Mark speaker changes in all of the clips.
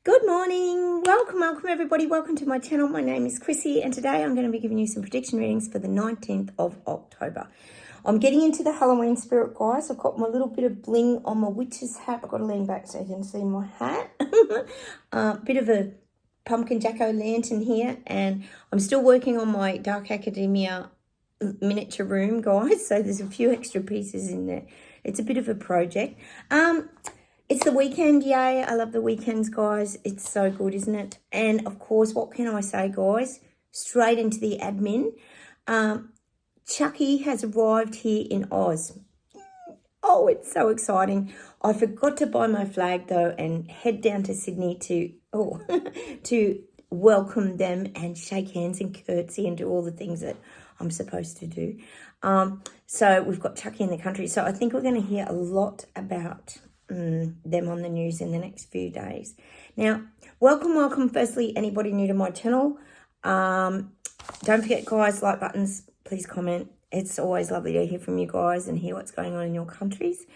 Speaker 1: Good morning. Welcome everybody. Welcome to my channel. My name is Chrissy and today I'm going to be giving you some prediction readings for the 19th of October. I'm getting into the Halloween spirit, guys. I've got my little bit of bling on my witch's hat. I've got to lean back so you can see my hat. Bit of a pumpkin jack-o'-lantern here, and I'm still working on my Dark Academia miniature room, guys. So there's a few extra pieces in there. It's a bit of a project. It's the weekend, yay. I love the weekends, guys. It's so good, isn't it? And, of course, what can I say, guys? Straight into the admin. Chucky has arrived here in Oz. Oh, it's so exciting. I forgot to buy my flag, though, and head down to Sydney to to welcome them and shake hands and curtsy and do all the things that I'm supposed to do. So we've got Chucky in the country. So I think we're going to hear a lot about them on the news in the next few days. Now, welcome firstly anybody new to my channel. Don't forget, guys, like buttons, please comment. It's always lovely to hear from you guys and hear what's going on in your countries.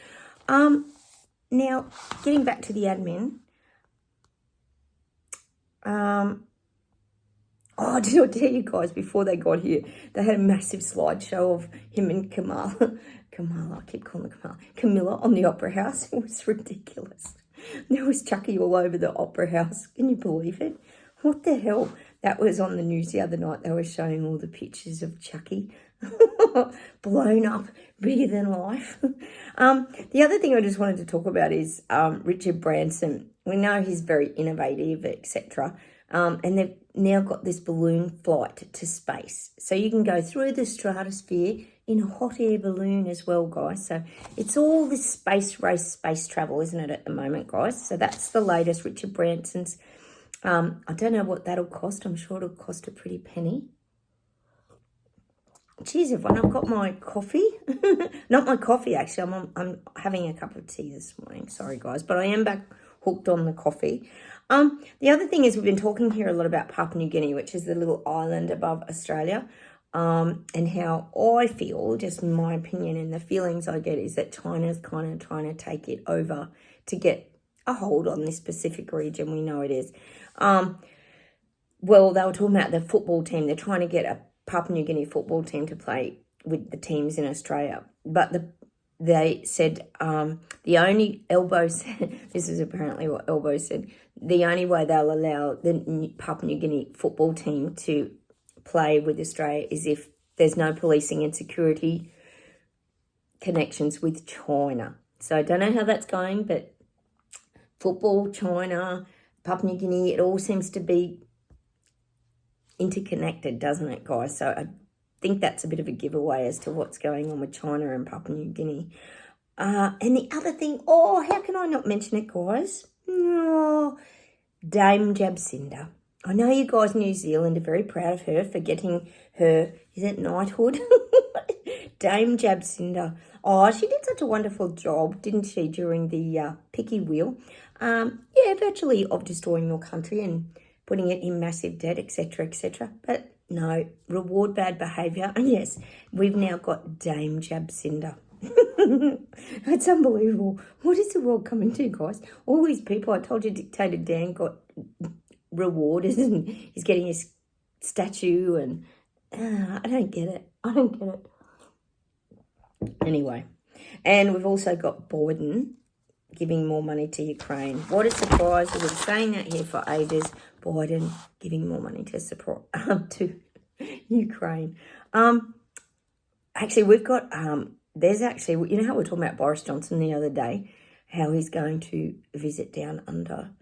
Speaker 1: Now, getting back to the admin. Oh, did I tell you guys, before they got here, they had a massive slideshow of him and Camilla, I keep calling her Camilla on the Opera House. It was ridiculous. There was Chucky all over the Opera House. Can you believe it? What the hell? That was on the news the other night. They were showing all the pictures of Chucky. Blown up, bigger than life. The other thing I just wanted to talk about is Richard Branson. We know he's very innovative, etc. And they've now got this balloon flight to space. So you can go through the stratosphere in a hot air balloon as well, guys. So it's all this space race, space travel, isn't it, at the moment, guys? So that's the latest Richard Branson's. I don't know what that'll cost. I'm sure it'll cost a pretty penny. Cheers, everyone. I've got my coffee. Not my coffee, actually. I'm having a cup of tea this morning. Sorry, guys. But I am back hooked on the coffee. The other thing is we've been talking here a lot about Papua New Guinea, which is the little island above Australia. And how I feel, just my opinion and the feelings I get, is that China's kind of trying to take it over to get a hold on this Pacific region. We know it is. Well, they were talking about the football team. They're trying to get a Papua New Guinea football team to play with the teams in Australia. But they said the only, Elbow said, this is apparently what Elbow said, the only way they'll allow the Papua New Guinea football team to play with Australia is if there's no policing and security connections with China. So I don't know how that's going, but football, China, Papua New Guinea, it all seems to be interconnected, doesn't it, guys? So I think that's a bit of a giveaway as to what's going on with China and Papua New Guinea. And the other thing, oh, how can I not mention it, guys? Oh, Dame Jacinda. I know you guys in New Zealand are very proud of her for getting her, is it knighthood? Dame Jacinda. Oh, she did such a wonderful job, didn't she, during the picky wheel? Virtually of destroying your country and putting it in massive debt, etc., etc. But no, reward bad behaviour. And yes, we've now got Dame Jacinda. That's unbelievable. What is the world coming to, guys? All these people, I told you Dictator Dan got rewarded and he's getting his statue, and I don't get it. Anyway, and we've also got Biden giving more money to Ukraine. What a surprise. We've been saying that here for ages. Biden giving more money to Ukraine. Actually, we've got, there's actually, you know how we were talking about Boris Johnson the other day, how he's going to visit down under.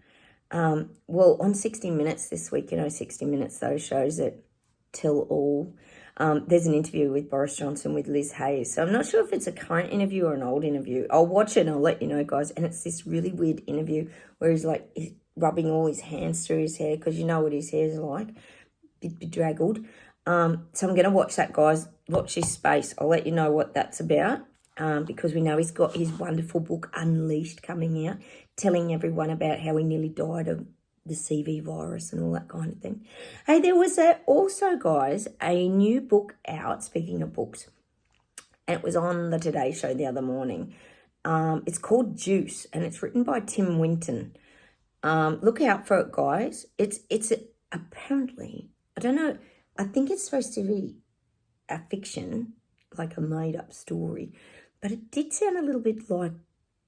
Speaker 1: Well, on 60 Minutes this week, 60 Minutes, those shows that tell all. There's an interview with Boris Johnson with Liz Hayes. So I'm not sure if it's a current interview or an old interview. I'll watch it and I'll let you know, guys. And it's this really weird interview where he's rubbing all his hands through his hair, because you know what his hair is like, bit bedraggled. So I'm going to watch that, guys. Watch his space. I'll let you know what that's about, because we know he's got his wonderful book Unleashed coming out, telling everyone about how he nearly died of the CV virus and all that kind of thing. Hey, there was also, guys, a new book out, speaking of books, and it was on the Today Show the other morning. It's called Juice, and it's written by Tim Winton. Look out for it, guys. It's apparently, I don't know, I think it's supposed to be a fiction, like a made-up story, but it did sound a little bit like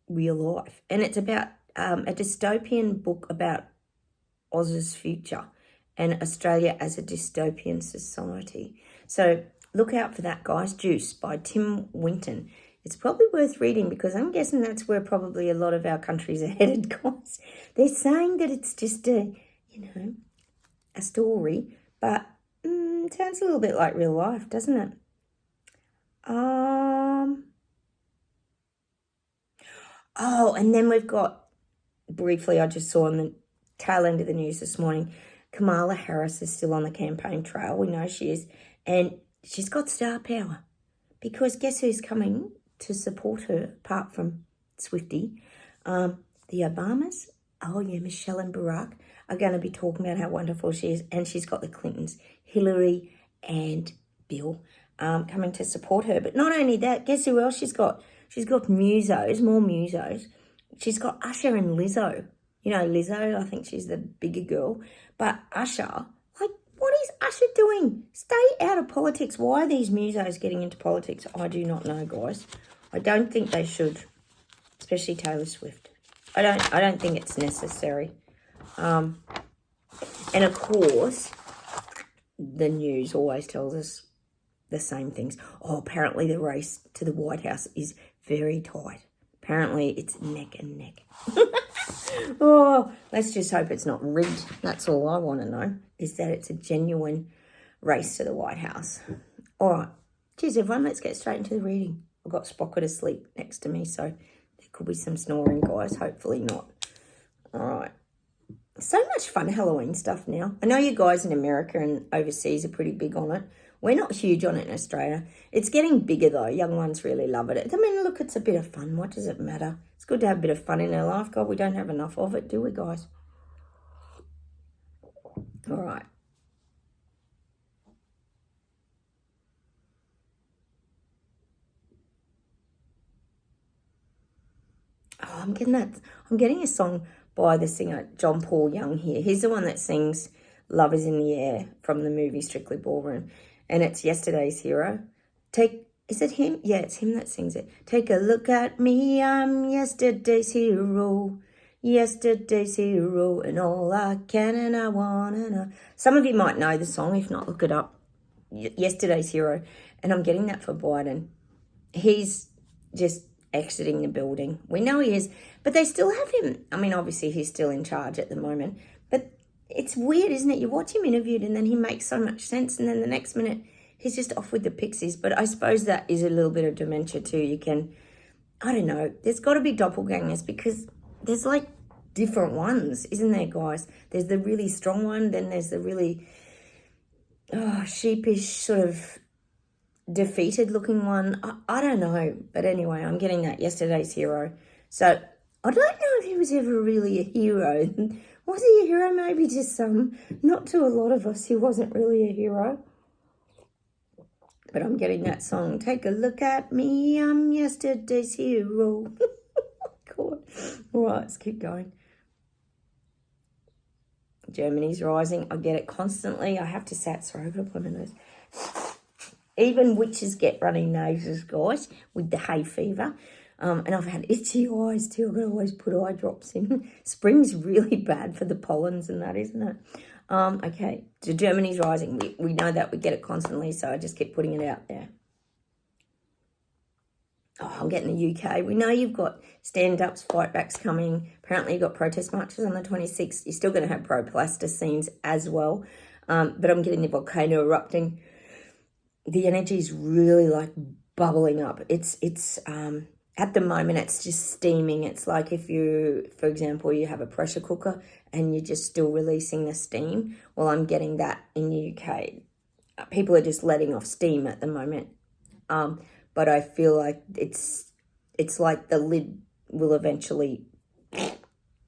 Speaker 1: real life. And it's about a dystopian book about Oz's future and Australia as a dystopian society. So look out for that, guys. Juice by Tim Winton. It's probably worth reading because I'm guessing that's where probably a lot of our countries are headed, guys. They're saying that it's just a story, but it sounds a little bit like real life, doesn't it? Oh, and then we've got, briefly, I just saw on the tail end of the news this morning, Kamala Harris is still on the campaign trail. We know she is. And she's got star power. Because guess who's coming to support her, apart from Swiftie? The Obamas, Michelle and Barack, are going to be talking about how wonderful she is. And she's got the Clintons, Hillary and Bill, coming to support her. But not only that, guess who else she's got? She's got musos, more musos. She's got Usher and Lizzo. You know, Lizzo, I think she's the bigger girl. But Usher, like, what is Usher doing? Stay out of politics. Why are these musos getting into politics? I do not know, guys. I don't think they should, especially Taylor Swift. I don't think it's necessary. And of course, the news always tells us the same things. Oh, apparently the race to the White House is very tight. Apparently it's neck and neck. Oh, let's just hope it's not rigged. That's all I want to know, is that it's a genuine race to the White House. All right. Cheers, everyone. Let's get straight into the reading. I've got Spocket asleep next to me, so there could be some snoring, guys. Hopefully not. All right. So much fun Halloween stuff now. I know you guys in America and overseas are pretty big on it. We're not huge on it in Australia. It's getting bigger, though. Young ones really love it. I mean, look, it's a bit of fun. What does it matter? It's good to have a bit of fun in our life. God, we don't have enough of it, do we, guys? All right. Oh, I'm getting a song by the singer John Paul Young here. He's the one that sings Love is in the Air from the movie Strictly Ballroom. And it's Yesterday's Hero. Is it him? Yeah, it's him that sings it. Take a look at me, I'm yesterday's hero. Yesterday's hero, and all I can and I want to know. Some of you might know the song, if not, look it up. Yesterday's Hero. And I'm getting that for Biden. He's just exiting the building. We know he is, but they still have him. I mean, obviously he's still in charge at the moment, but it's weird, isn't it? You watch him interviewed and then he makes so much sense, and then the next minute he's just off with the pixies. But I suppose that is a little bit of dementia too. I don't know, there's got to be doppelgangers, because there's like different ones, isn't there, guys? There's the really strong one, then there's the really sheepish, sort of defeated looking one. I don't know, but anyway, I'm getting that Yesterday's Hero. So I don't know if he was ever really a hero. Was he a hero? Maybe to some. Not to a lot of us. He wasn't really a hero. But I'm getting that song. Take a look at me, I'm yesterday's hero. God. All right, let's keep going. Germany's rising. I get it constantly. I have to say it. Sorry, I've got to plug my nose. Even witches get runny noses, guys, with the hay fever. And I've had itchy eyes too. I've got to always put eye drops in. Spring's really bad for the pollens and that, isn't it? Okay, so Germany's rising. We know that. We get it constantly, so I just keep putting it out there. Oh, I'm getting the UK. We know you've got stand-ups, fight-backs coming. Apparently you've got protest marches on the 26th. You're still going to have pro-plasticines as well. But I'm getting the volcano erupting. The energy is really like bubbling up. It's at the moment it's just steaming. It's like if you, for example, you have a pressure cooker and you're just still releasing the steam. Well, I'm getting that in the UK. People are just letting off steam at the moment. But I feel like it's like the lid will eventually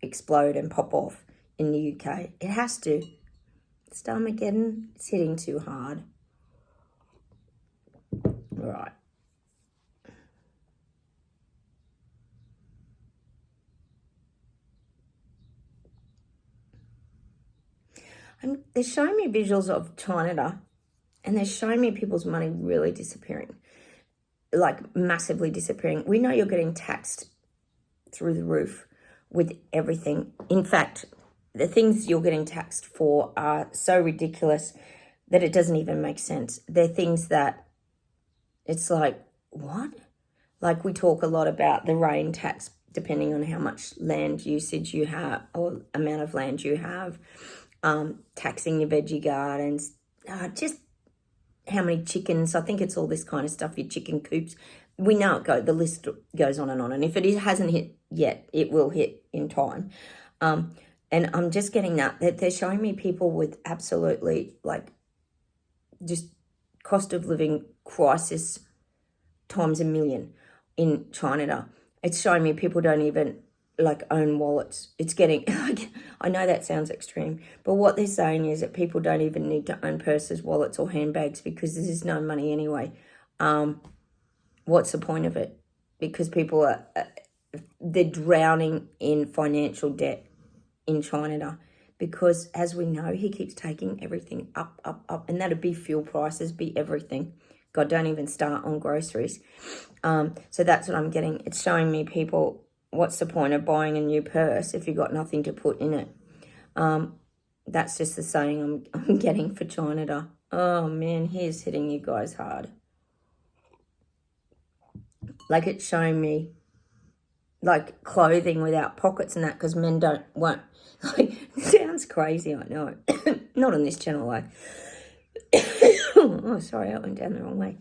Speaker 1: explode and pop off in the UK. It has to. It's Armageddon. It's hitting too hard. Right. And they're showing me visuals of China, and they're showing me people's money really disappearing, like massively disappearing. We know you're getting taxed through the roof with everything. In fact, the things you're getting taxed for are so ridiculous that it doesn't even make sense. They're things that it's like, what? Like we talk a lot about the rain tax, depending on how much land usage you have or amount of land you have, taxing your veggie gardens, just how many chickens. I think it's all this kind of stuff, your chicken coops. We know the list goes on. And if it hasn't hit yet, it will hit in time. And I'm just getting that they're showing me people with absolutely like just cost of living crisis times a million in China. It's showing me people don't even like own wallets. It's getting like, I know that sounds extreme, but what they're saying is that people don't even need to own purses, wallets, or handbags because there's no money anyway. What's the point of it? Because people they're drowning in financial debt in China, because as we know, he keeps taking everything up, and that'd be fuel prices, be everything. God, don't even start on groceries. So that's what I'm getting. It's showing me people, what's the point of buying a new purse if you've got nothing to put in it? That's just the saying I'm getting for China. Oh man, he's hitting you guys hard. Like it's showing me like clothing without pockets and that, because men won't. Like, it sounds crazy, I know. Not on this channel, like. Oh, sorry, I went down the wrong way.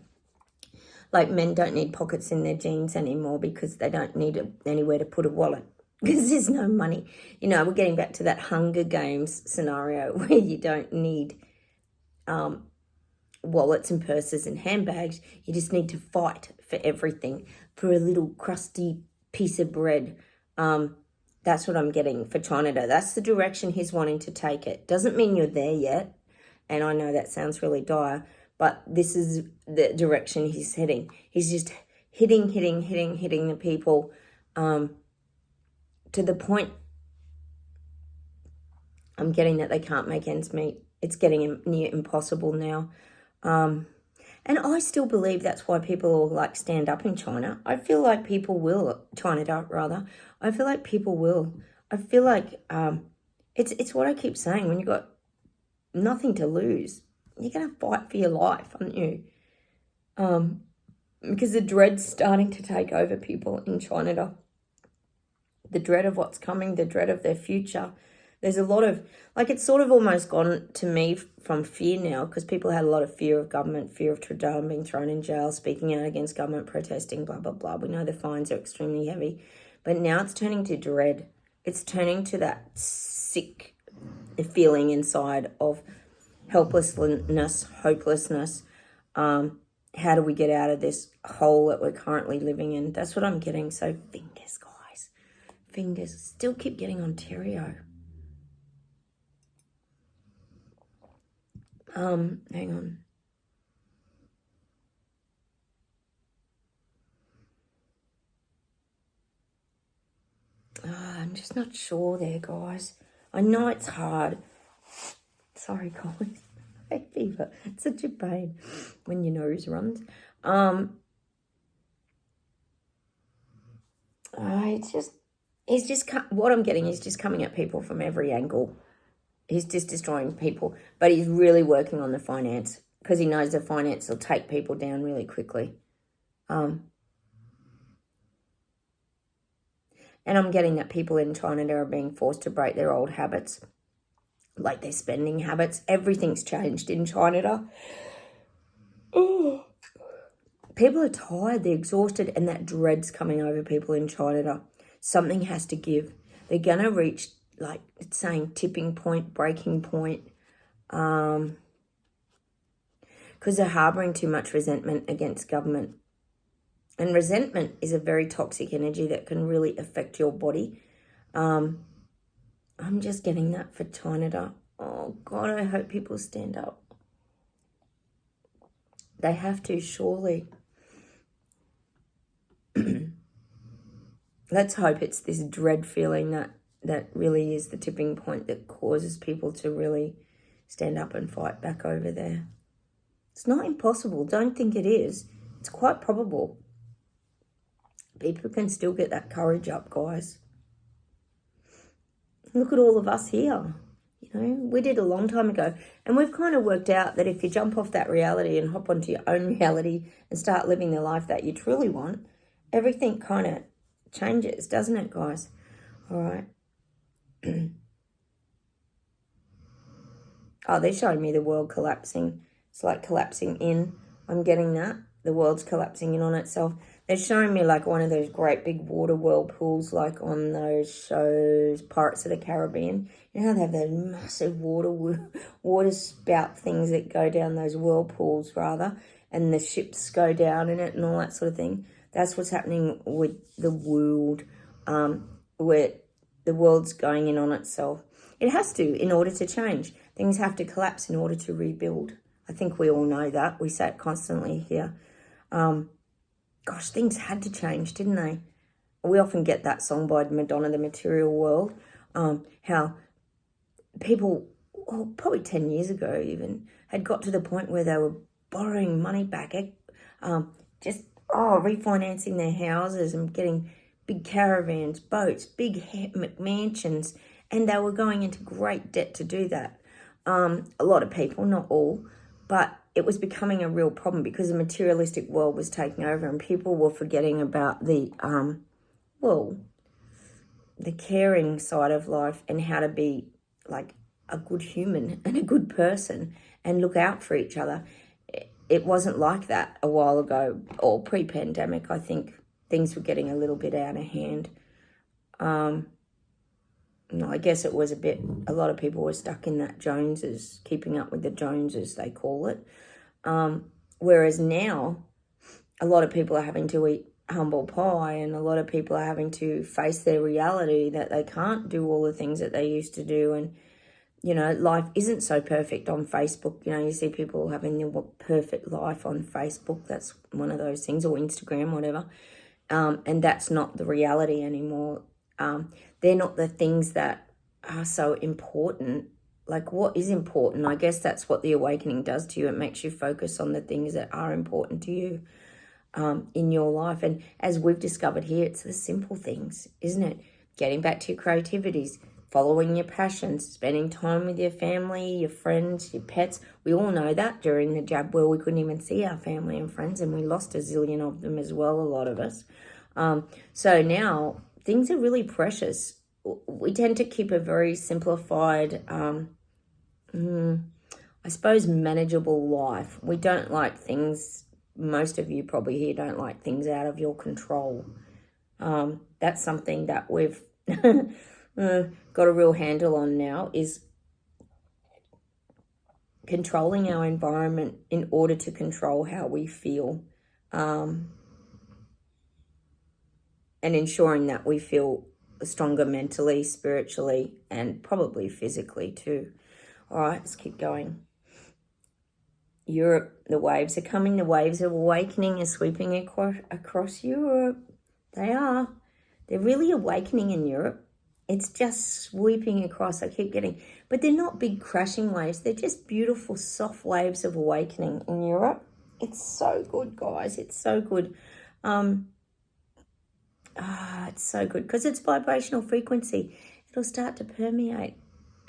Speaker 1: Like, men don't need pockets in their jeans anymore because they don't need anywhere to put a wallet because there's no money. You know, we're getting back to that Hunger Games scenario where you don't need wallets and purses and handbags. You just need to fight for everything, for a little crusty piece of bread. That's what I'm getting for China. That's the direction he's wanting to take it. Doesn't mean you're there yet. And I know that sounds really dire, but this is the direction he's heading. He's just hitting the people to the point I'm getting that they can't make ends meet. It's getting near impossible now. And I still believe that's why people all like stand up in China. I feel like people will, China rather. I feel like people will. I feel like it's what I keep saying. When you've got nothing to lose, you're going to fight for your life, aren't you? Because the dread's starting to take over people in China. The dread of what's coming, the dread of their future. There's a lot of, like, it's sort of almost gone to me from fear now, because people had a lot of fear of government, fear of Trudeau being thrown in jail, speaking out against government, protesting, blah, blah, blah. We know the fines are extremely heavy. But now it's turning to dread. It's turning to that sick feeling inside of helplessness, hopelessness. How do we get out of this hole that we're currently living in? That's what I'm getting. So fingers, guys. Fingers. Still keep getting Ontario. Hang on. I'm just not sure there, guys. I know it's hard. Sorry, guys. Hay fever. It's such a pain when your nose runs. What I'm getting is just coming at people from every angle. He's just destroying people, but he's really working on the finance, because he knows the finance will take people down really quickly. And I'm getting that people in China are being forced to break their old habits, like their spending habits. Everything's changed in China. Oh. People are tired, they're exhausted, and that dread's coming over people in China. Something has to give. They're going to reach, like it's saying, tipping point, breaking point, because they're harboring too much resentment against government. And resentment is a very toxic energy that can really affect your body. I'm just getting that for China. Oh, God, I hope people stand up. They have to, surely. Let's hope it's this dread feeling that really is the tipping point that causes people to really stand up and fight back over there. It's not impossible. Don't think it is. It's quite probable. People can still get that courage up, guys. Look at all of us here. You know, we did a long time ago. And we've kind of worked out that if you jump off that reality and hop onto your own reality and start living the life that you truly want, everything kind of changes, doesn't it, guys? All right. Oh, they're showing me the world collapsing. It's like collapsing in. I'm getting that. The world's collapsing in on itself. They're showing me like one of those great big water whirlpools, like on those shows, Pirates of the Caribbean. You know how they have those massive water spout things that go down those whirlpools, rather, and the ships go down in it and all that sort of thing. That's what's happening with the world, where the world's going in on itself. It has to, in order to change. Things have to collapse in order to rebuild. I think we all know that. We say it constantly here. Gosh, things had to change, didn't they? We often get that song by Madonna, The Material World, how people, probably 10 years ago even, had got to the point where they were borrowing money back, refinancing their houses and getting big caravans, boats, big mansions, and they were going into great debt to do that. A lot of people, not all, but it was becoming a real problem because the materialistic world was taking over and people were forgetting about the caring side of life and how to be like a good human and a good person and look out for each other. It wasn't like that a while ago or pre-pandemic. I think things were getting a little bit out of hand. No, I guess it was a lot of people were stuck in that Joneses, keeping up with the Joneses, they call it. Whereas now, a lot of people are having to eat humble pie and a lot of people are having to face their reality that they can't do all the things that they used to do. And, you know, life isn't so perfect on Facebook. You know, you see people having their perfect life on Facebook. That's one of those things, or Instagram, whatever. And that's not the reality anymore. They're not the things that are so important. Like, what is important? I guess that's what the awakening does to you. It makes you focus on the things that are important to you in your life. And as we've discovered here, it's the simple things, isn't it? Getting back to your creativities, following your passions, spending time with your family, your friends, your pets. We all know that during the jab where we couldn't even see our family and friends, and we lost a zillion of them as well, a lot of us. So now things are really precious. We tend to keep a very simplified, I suppose, manageable life. We don't like things, most of you probably here don't like things out of your control. That's something that we've got a real handle on now, is controlling our environment in order to control how we feel, and ensuring that we feel stronger mentally, spiritually, and probably physically too. All right, let's keep going. Europe, the waves are coming. The waves of awakening are sweeping across Europe. They are. They're really awakening in Europe. It's just sweeping across. I keep getting, but they're not big crashing waves. They're just beautiful, soft waves of awakening in Europe. It's so good, guys. It's so good. It's so good because it's vibrational frequency. It'll start to permeate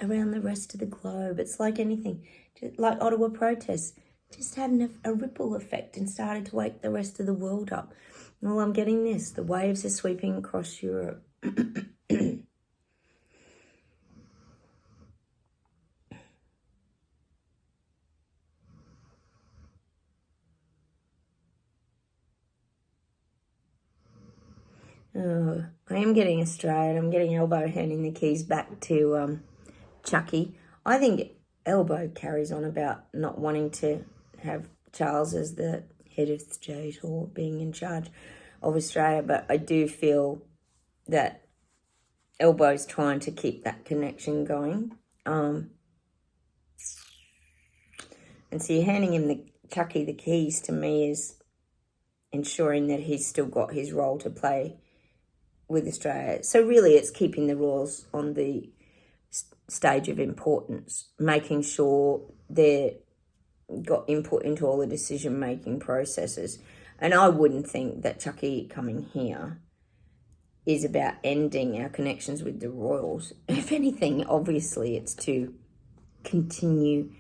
Speaker 1: around the rest of the globe. It's like anything, just like Ottawa protests, just had a ripple effect and started to wake the rest of the world up. Well, I'm getting this. The waves are sweeping across Europe. I am getting Australian. I'm getting Elbow handing the keys back to Chucky. I think Elbow carries on about not wanting to have Charles as the head of state or being in charge of Australia, but I do feel that Elbow's trying to keep that connection going. And so you're handing him Chucky the keys, to me, is ensuring that he's still got his role to play with Australia. So really it's keeping the rules on the stage of importance, making sure they're got input into all the decision-making processes. And I wouldn't think that Chucky coming here is about ending our connections with the royals. If anything, obviously, it's to continue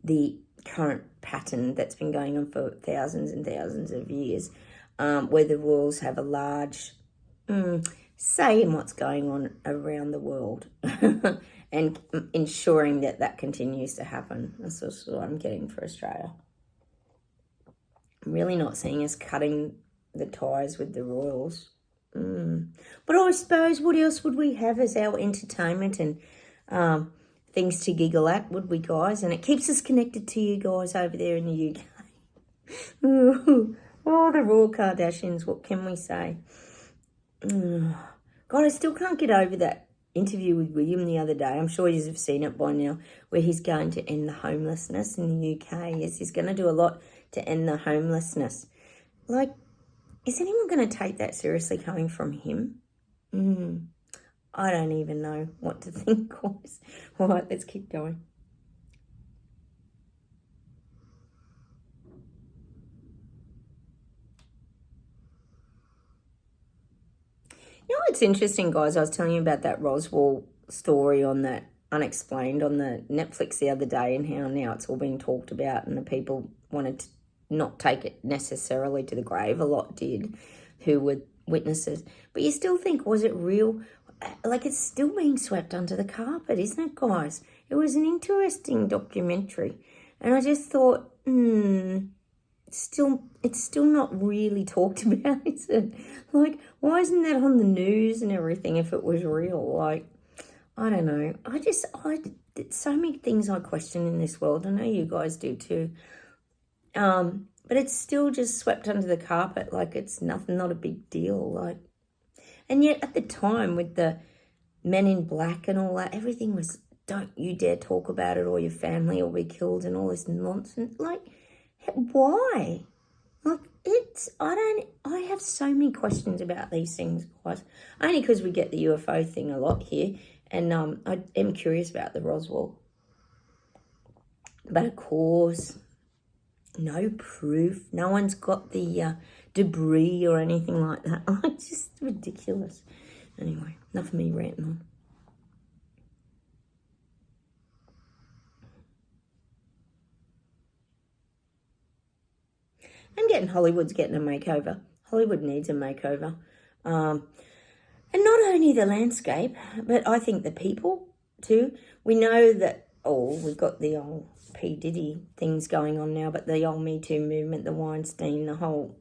Speaker 1: the current pattern that's been going on for thousands and thousands of years, where the royals have a large say in what's going on around the world and ensuring that that continues to happen. That's also what I'm getting for Australia. I'm really not seeing us cutting the ties with the royals. But I suppose, what else would we have as our entertainment and things to giggle at, would we, guys? And it keeps us connected to you guys over there in the UK. Oh, the Royal Kardashians, what can we say? God, I still can't get over that interview with William the other day. I'm sure you have seen it by now, where he's going to end the homelessness in the UK. Yes, he's going to do a lot to end the homelessness. Like, is anyone going to take that seriously coming from him? I don't even know what to think, guys. All right, let's keep going. You know what's interesting, guys? I was telling you about that Roswell story on that Unexplained on the Netflix the other day, and how now it's all being talked about, and the people wanted to not take it necessarily to the grave. A lot did, who were witnesses. But you still think, was it real? Like, it's still being swept under the carpet, isn't it, guys? It was an interesting documentary. And I just thought, it's still not really talked about, is it? Like, why isn't that on the news and everything if it was real? Like, I don't know. So many things I question in this world. I know you guys do too. But it's still just swept under the carpet like it's nothing, not a big deal. Like, and yet at the time with the Men in Black and all that, everything was, don't you dare talk about it or your family will be killed and all this nonsense. Like, why? Like, I have so many questions about these things, guys. Only because we get the UFO thing a lot here. And I am curious about the Roswell. But of course, no proof. No one's got the debris or anything like that. It's just ridiculous. Anyway, enough of me ranting on. I'm getting Hollywood's getting a makeover. Hollywood needs a makeover. And not only the landscape, but I think the people too. We know that, we've got the old P. Diddy things going on now, but the old Me Too movement, the Weinstein, the whole...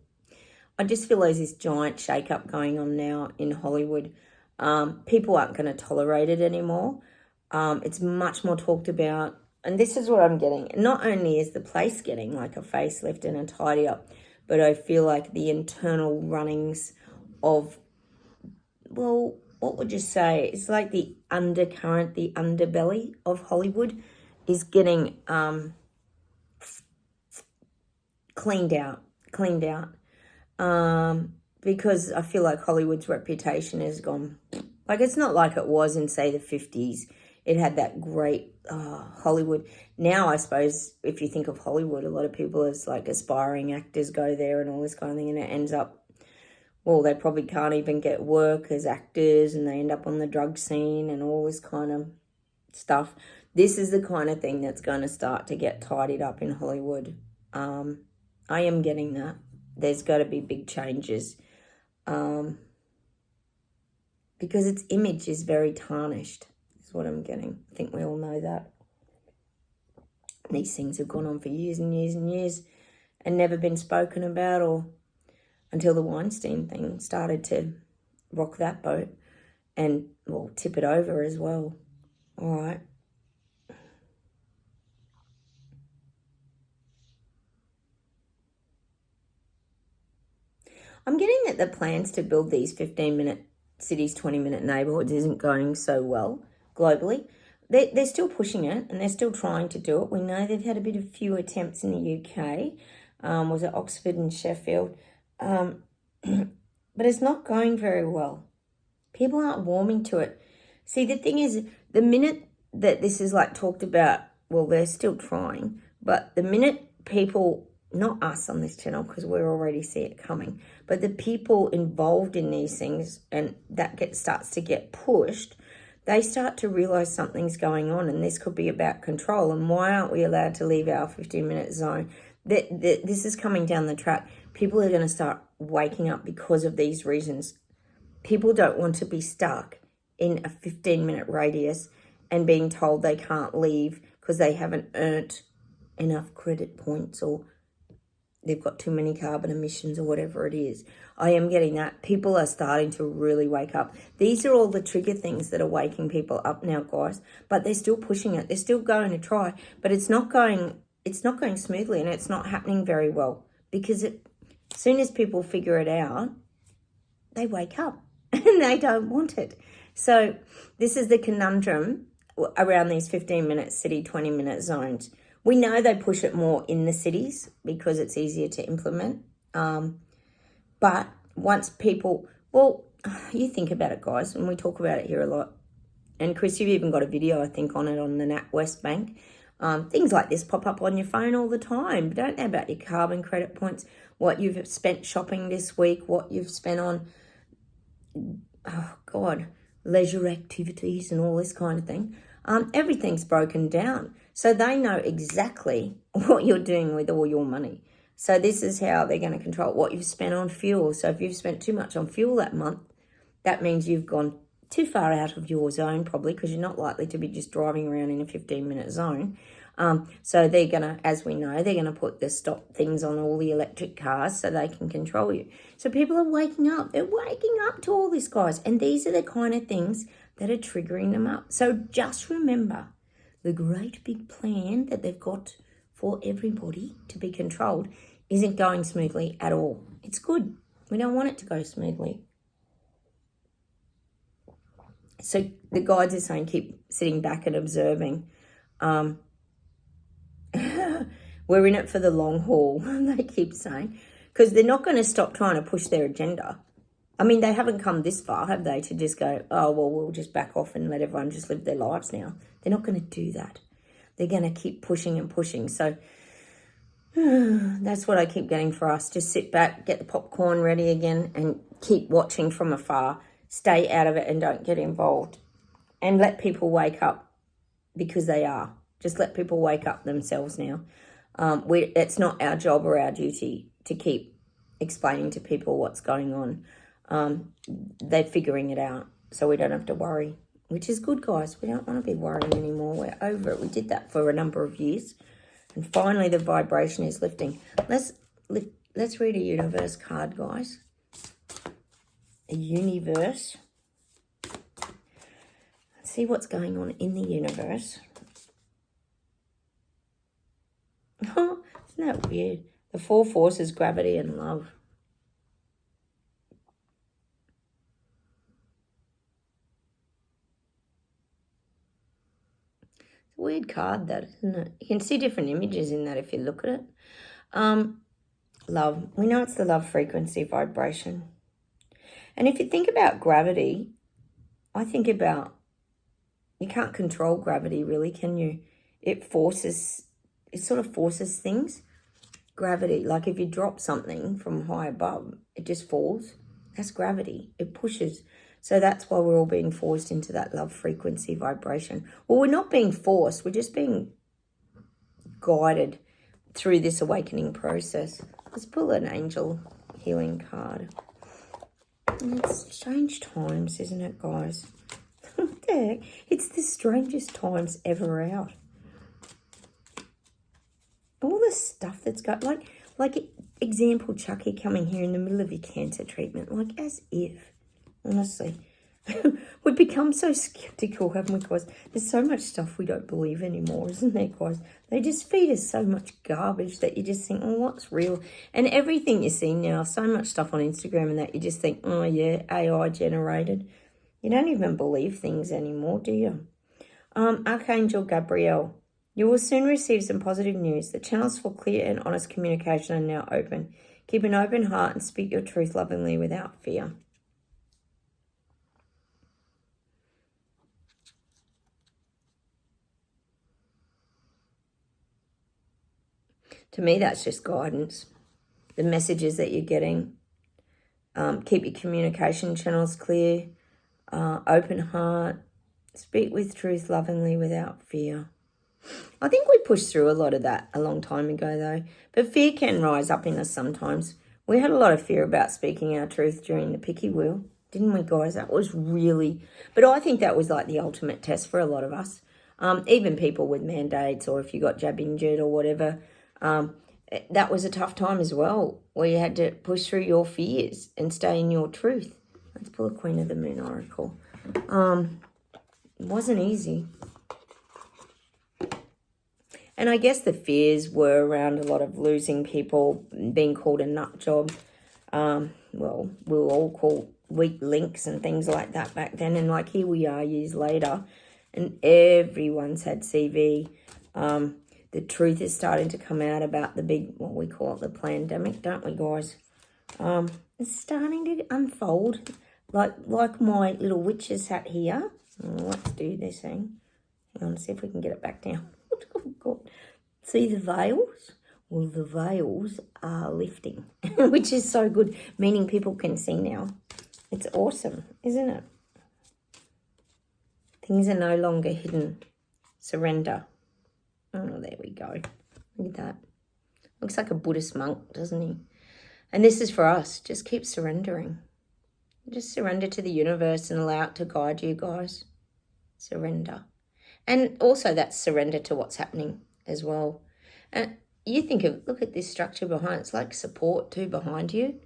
Speaker 1: I just feel there's this giant shakeup going on now in Hollywood. People aren't going to tolerate it anymore. It's much more talked about. And this is what I'm getting. Not only is the place getting like a facelift and a tidy up, but I feel like the internal runnings of, well, what would you say? It's like the undercurrent, the underbelly of Hollywood is getting cleaned out. Because I feel like Hollywood's reputation has gone, like, it's not like it was in, say, the 50s. It had that great Hollywood. Now, I suppose, if you think of Hollywood, a lot of people as, like, aspiring actors go there and all this kind of thing, and it ends up, well, they probably can't even get work as actors, and they end up on the drug scene and all this kind of stuff. This is the kind of thing that's going to start to get tidied up in Hollywood. I am getting that. There's got to be big changes. Because its image is very tarnished, is what I'm getting. I think we all know that. These things have gone on for years and years and years and never been spoken about, or until the Weinstein thing started to rock that boat and, well, tip it over as well. All right. I'm getting that the plans to build these 15-minute cities, 20-minute neighbourhoods isn't going so well globally. They're still pushing it and they're still trying to do it. We know they've had a bit of few attempts in the UK. Was it Oxford and Sheffield? But it's not going very well. People aren't warming to it. See, the thing is, the minute that this is like talked about, well, they're still trying, but the minute people, not us on this channel because we already see it coming, but the people involved in these things and that starts to get pushed, they start to realize something's going on, and this could be about control. And why aren't we allowed to leave our 15-minute zone? This is coming down the track. People are going to start waking up because of these reasons. People don't want to be stuck in a 15-minute radius and being told they can't leave because they haven't earned enough credit points or they've got too many carbon emissions or whatever it is. I am getting that. People are starting to really wake up. These are all the trigger things that are waking people up now, guys, but they're still pushing it. They're still going to try, but it's not going smoothly, and it's not happening very well because as soon as people figure it out, they wake up and they don't want it. So this is the conundrum around these 15-minute city, 20-minute zones. We know they push it more in the cities because it's easier to implement. But once people, well, you think about it, guys, and we talk about it here a lot. And Chris, you've even got a video, I think, on it on the NatWest Bank. Things like this pop up on your phone all the time. Don't know about your carbon credit points, what you've spent shopping this week, what you've spent on, leisure activities and all this kind of thing. Everything's broken down. So they know exactly what you're doing with all your money. So this is how they're going to control what you've spent on fuel. So if you've spent too much on fuel that month, that means you've gone too far out of your zone probably, because you're not likely to be just driving around in a 15-minute zone. So they're going to, as we know, they're going to put the stop things on all the electric cars so they can control you. So people are waking up. They're waking up to all this, guys. And these are the kind of things that are triggering them up. So just remember the great big plan that they've got for everybody to be controlled isn't going smoothly at all. It's good. We don't want it to go smoothly. So the guides are saying keep sitting back and observing. We're in it for the long haul, they keep saying, because they're not going to stop trying to push their agenda. I mean, they haven't come this far, have they, to just go, oh, well, we'll just back off and let everyone just live their lives now. They're not going to do that. They're going to keep pushing and pushing. So that's what I keep getting for us. Just sit back, get the popcorn ready again, and keep watching from afar. Stay out of it and don't get involved. And let people wake up, because they are. Just let people wake up themselves now. It's not our job or our duty to keep explaining to people what's going on. They're figuring it out, so we don't have to worry, which is good, guys. We don't want to be worrying anymore. We're over it. We did that for a number of years, and finally the vibration is lifting. Let's read a universe card, guys. A universe. Let's see what's going on in the universe. Oh, isn't that weird? The four forces, gravity and love. It's a weird card, that, isn't it? You can see different images in that if you look at it. Love. We know it's the love frequency vibration. And if you think about gravity, I think about, you can't control gravity really, can you? It sort of forces things. Gravity, like if you drop something from high above, it just falls. That's gravity. It pushes. So that's why we're all being forced into that love frequency vibration. Well, we're not being forced. We're just being guided through this awakening process. Let's pull an angel healing card. And it's strange times, isn't it, guys? What the heck? It's the strangest times ever out. All the stuff that's got, like example, Chucky coming here in the middle of your cancer treatment, like as if, honestly. We've become so skeptical, haven't we, guys? There's so much stuff we don't believe anymore, isn't there, guys? They just feed us so much garbage that you just think, oh, what's real? And everything you see now, so much stuff on Instagram and that, you just think, oh, yeah, AI generated. You don't even believe things anymore, do you? Archangel Gabriel. You will soon receive some positive news. The channels for clear and honest communication are now open. Keep an open heart and speak your truth lovingly without fear. To me, that's just guidance. The messages that you're getting. Keep your communication channels clear. Open heart. Speak with truth lovingly without fear. I think we pushed through a lot of that a long time ago, though. But fear can rise up in us sometimes. We had a lot of fear about speaking our truth during the picky wheel, didn't we, guys? That was really... But I think that was like the ultimate test for a lot of us. Even people with mandates, or if you got jab injured or whatever, that was a tough time as well, where you had to push through your fears and stay in your truth. Let's pull a Queen of the Moon Oracle. It wasn't easy. And I guess the fears were around a lot of losing people, being called a nut job. Well, we were all called weak links and things like that back then. And like here we are years later, and everyone's had CV. The truth is starting to come out about the big, what we call it, the pandemic, don't we, guys? It's starting to unfold. Like my little witch's hat here. Let's do this thing. Hang on, see if we can get it back down. Oh, God. See the veils? Well, the veils are lifting, which is so good, meaning people can see now. It's awesome, isn't it? Things are no longer hidden. Surrender. Oh, there we go. Look at that. Looks like a Buddhist monk, doesn't he? And this is for us. Just keep surrendering. Just surrender to the universe and allow it to guide you, guys. Surrender. And also that's surrender to what's happening as well. And you think of, look at this structure behind. It's like support too behind you,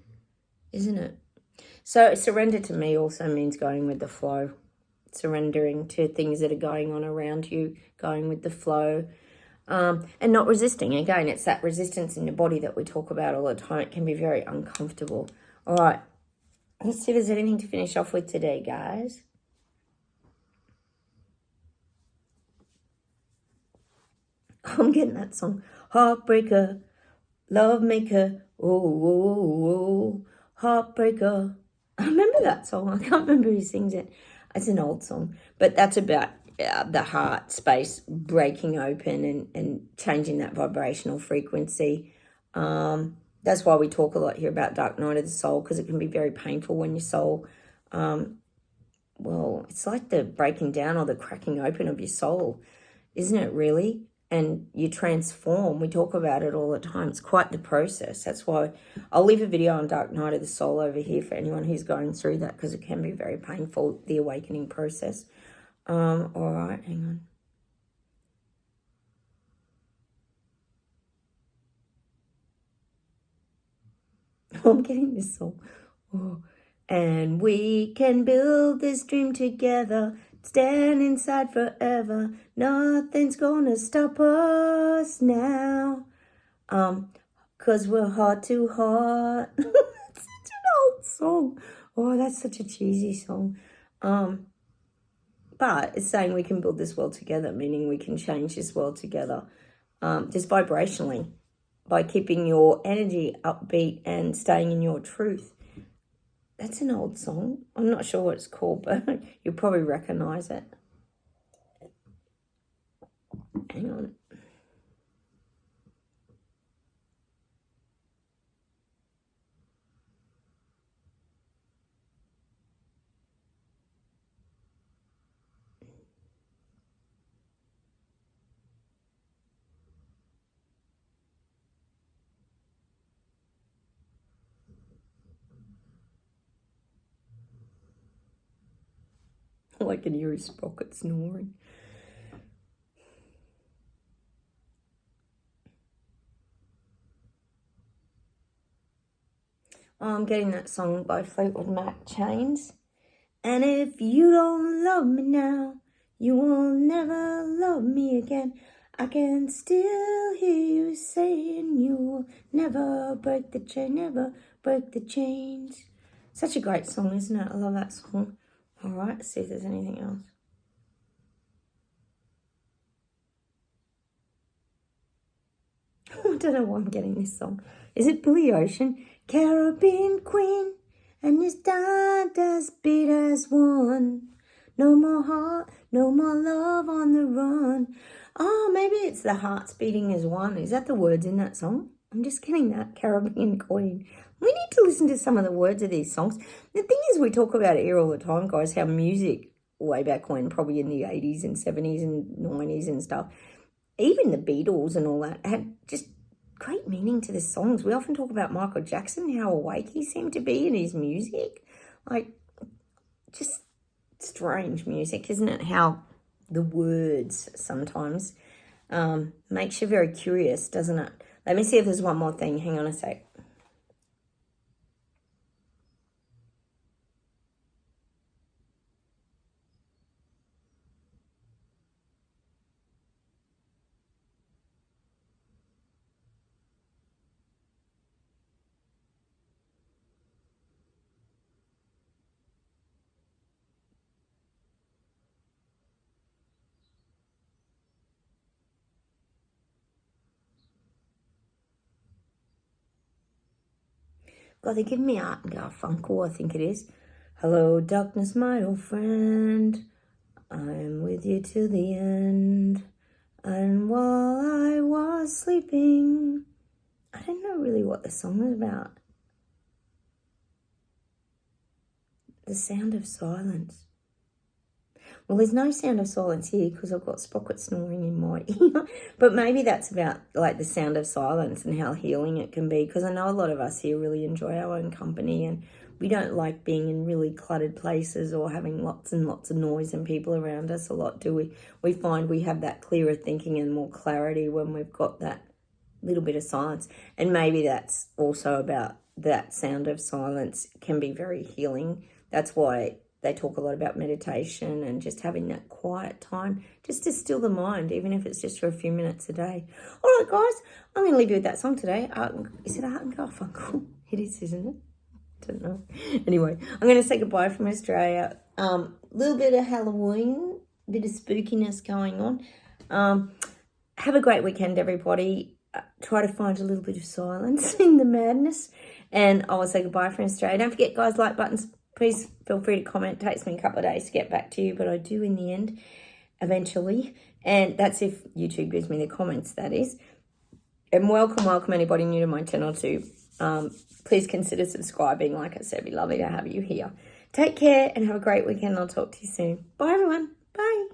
Speaker 1: isn't it? So surrender to me also means going with the flow. Surrendering to things that are going on around you, going with the flow. And not resisting. Again, it's that resistance in your body that we talk about all the time. It can be very uncomfortable. All right. Let's see if there's anything to finish off with today, guys. I'm getting that song. Heartbreaker, love maker, oh, oh, oh, heartbreaker. I remember that song. I can't remember who sings it. It's an old song. But that's about the heart space breaking open and changing that vibrational frequency. That's why we talk a lot here about dark night of the soul, because it can be very painful when your soul, well, it's like the breaking down or the cracking open of your soul, isn't it really? And you transform. We talk about it all the time. It's quite the process. That's why I'll leave a video on dark night of the soul over here for anyone who's going through that, because it can be very painful, the awakening process. All right, hang on. I'm getting this song. Oh. And we can build this dream together, stand inside forever. Nothing's gonna stop us now. 'Cause we're heart to heart. It's such an old song. Oh, that's such a cheesy song. But it's saying we can build this world together, meaning we can change this world together, just vibrationally, by keeping your energy upbeat and staying in your truth. That's an old song. I'm not sure what it's called, but you'll probably recognize it. Hang on. I can hear his sprocket snoring. I'm getting that song by Fleetwood Mac, Chains. And if you don't love me now, you will never love me again. I can still hear you saying you will never break the chain, never break the chains. Such a great song, isn't it? I love that song. All right, let's see if there's anything else. I don't know why I'm getting this song. Is it Billy Ocean? Caribbean Queen, and your stardust beat as one. No more heart, no more love on the run. Oh, maybe it's the hearts beating as one. Is that the words in that song? I'm just getting that, Caribbean Queen. We need to listen to some of the words of these songs. The thing is, we talk about it here all the time, guys, how music way back when, probably in the 80s and 70s and 90s and stuff, even the Beatles and all that, had just great meaning to the songs. We often talk about Michael Jackson, how awake he seemed to be in his music. Like, just strange music, isn't it? How the words sometimes makes you very curious, doesn't it? Let me see if there's one more thing. Hang on a sec. God, they give me Art and Garfunkel, I think it is. Hello, darkness, my old friend. I'm with you till the end. And while I was sleeping, I don't know really what the song is about. The sound of silence. Well, there's no sound of silence here because I've got Sprocket snoring in my ear. But maybe that's about like the sound of silence and how healing it can be. Because I know a lot of us here really enjoy our own company and we don't like being in really cluttered places or having lots and lots of noise and people around us a lot, do we? We find we have that clearer thinking and more clarity when we've got that little bit of silence. And maybe that's also about that sound of silence can be very healing. That's why they talk a lot about meditation and just having that quiet time just to still the mind, even if it's just for a few minutes a day. All right, guys, I'm going to leave you with that song today. Is it Art and Garfunkel? It is, isn't it? Don't know. Anyway, I'm going to say goodbye from Australia. Little bit of Halloween, bit of spookiness going on. Have a great weekend, everybody. Try to find a little bit of silence in the madness. And I will say goodbye from Australia. Don't forget, guys, like buttons. Please feel free to comment. It takes me a couple of days to get back to you, but I do in the end, eventually. And that's if YouTube gives me the comments, that is. And welcome anybody new to my channel too. Please consider subscribing. Like I said, it'd be lovely to have you here. Take care and have a great weekend. I'll talk to you soon. Bye, everyone. Bye.